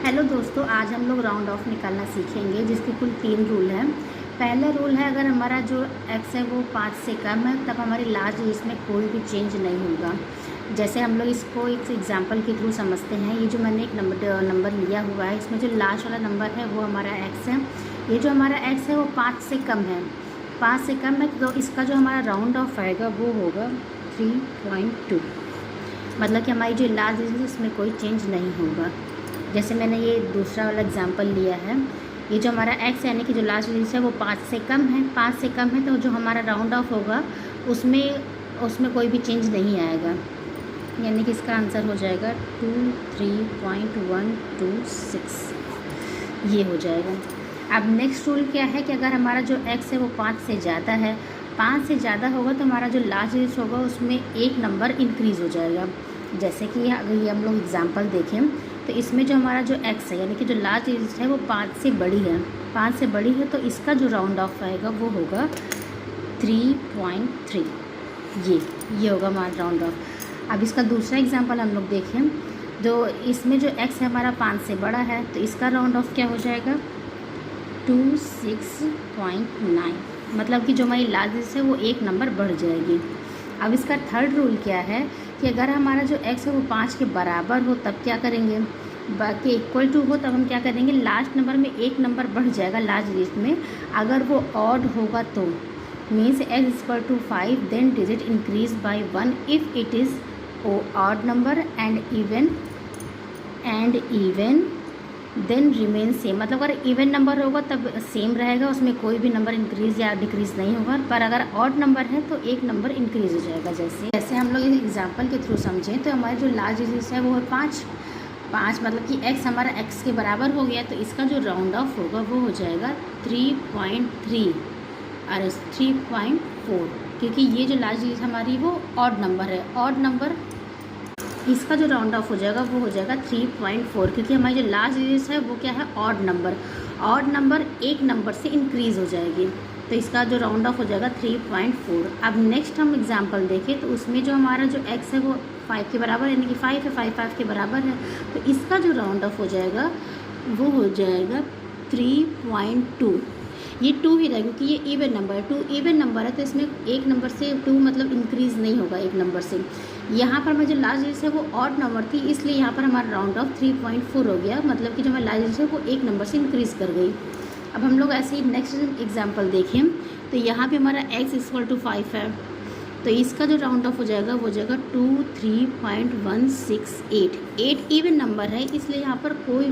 Hello दोस्तों, आज हम लोग राउंड ऑफ निकालना सीखेंगे जिसके कुल 3 रूल हैं। पहला रूल है, अगर हमारा जो x है वो 5 से कम है तब हमारी लास्ट डिजिट में कोई भी चेंज नहीं होगा। जैसे हम लोग इसको एक एग्जांपल के थ्रू समझते हैं। ये जो मैंने एक नंबर लिया हुआ है, इसमें जो लास्ट वाला नंबर है वो हमारा x है। ये जो हमारा x है वो 5 से कम है, 5 से कम है, तो इसका जो हमारा राउंड ऑफ आएगा वो होगा 3.2। मतलब कि हमारी जो लास्ट डिजिट है इसमें कोई चेंज नहीं होगा। जैसे मैंने ये दूसरा वाला एग्जांपल लिया है, ये जो हमारा x यानी कि जो लास्ट डिजिट है वो 5 से कम है, 5 से कम है, तो जो हमारा राउंड ऑफ होगा उसमें कोई भी चेंज नहीं आएगा, यानी कि इसका आंसर हो जाएगा 23.126, ये हो जाएगा। अब नेक्स्ट रूल क्या है कि अगर हमारा जो x है वो 5 से ज़्यादा है, 5 से ज़्यादा होगा तो हमारा जो लास्ट डिजिट होगा उसमें एक नंबर इंक्रीज़ हो जाएगा। जैसे कि अगर ये हम लोग एग्जांपल देखें तो इसमें जो हमारा जो x है यानी कि जो लास्ट डिजिट है वो 5 से बड़ी है, 5 से बड़ी है, तो इसका जो राउंड ऑफ आएगा वो होगा 3.3। ये होगा हमारा राउंड ऑफ। अब इसका दूसरा एग्जांपल हम लोग देखें, जो इसमें जो x है हमारा 5 से बड़ा है, तो इसका राउंड ऑफ क्या हो जाएगा 26.9। मतलब कि जो हमारी लास्ट डिजिट है वो एक नंबर बढ़ जाएगी। अब इसका थर्ड रूल क्या है कि अगर हमारा जो x है वो 5 के बराबर हो तब क्या करेंगे, बाकी इक्वल टू हो तब हम क्या करेंगे, लास्ट नंबर में एक नंबर बढ़ जाएगा लास्ट डिजिट में। अगर वो ऑड होगा तो means x=5 then digit increase by 1 if it is odd number and even then remain same. मतलब अगर इवन नंबर होगा तब सेम रहेगा, उसमें कोई भी नंबर इंक्रीज़ या डिक्रीज़ नहीं होगा, पर अगर ऑड नंबर है तो एक नंबर इंक्रीज़ हो जाएगा। जैसे हम लोग इस एग्जांपल के थ्रू समझें तो हमारी जो लास्ट डिजिट है वो है 5, मतलब कि x हमारा x के बराबर हो गया, तो इसका जो राउंड ऑफ होगा वो हो जाएगा 3.3 और 3.4, क्योंकि ये जो लास्ट डिजिट हमारी वो ऑड नंबर है। ऑड नंबर इसका जो राउंड ऑफ हो जाएगा वो हो जाएगा 3.4, क्योंकि हमारी जो लास्ट डिजिट है वो क्या है, ऑड नंबर। ऑड नंबर एक नंबर से इंक्रीज़ हो जाएगी, तो इसका जो राउंड ऑफ हो जाएगा 3.4। अब नेक्स्ट हम एग्जांपल देखें तो उसमें जो हमारा जो x है वो 5 के बराबर यानी कि 5 है, 5 के बराबर है, तो इसका जो राउंड ऑफ हो जाएगा वो हो जाएगा 3.2। ये 2 ही रहेगा क्योंकि ये इवन नंबर है, 2 इवन नंबर है, तो इसमें एक नंबर से 2 मतलब इंक्रीज़ नहीं होगा एक नंबर से। यहाँ पर हमारी जो लास्ट डिजिट है वो ऑड नंबर थी, इसलिए यहाँ पर हमारा राउंड ऑफ 3.4 हो गया, मतलब कि जो हमारी लास्ट डिजिट है वो एक नंबर से इंक्रीज़ कर गई। अब हम लोग ऐसे ही नेक्स्ट एग्जांपल देखें तो यहाँ पे हमारा x=5 है, तो इसका जो राउंड ऑफ हो जाएगा वो जाएगा 23.168। 8 इवन नंबर है, इसलिए यहाँ पर कोई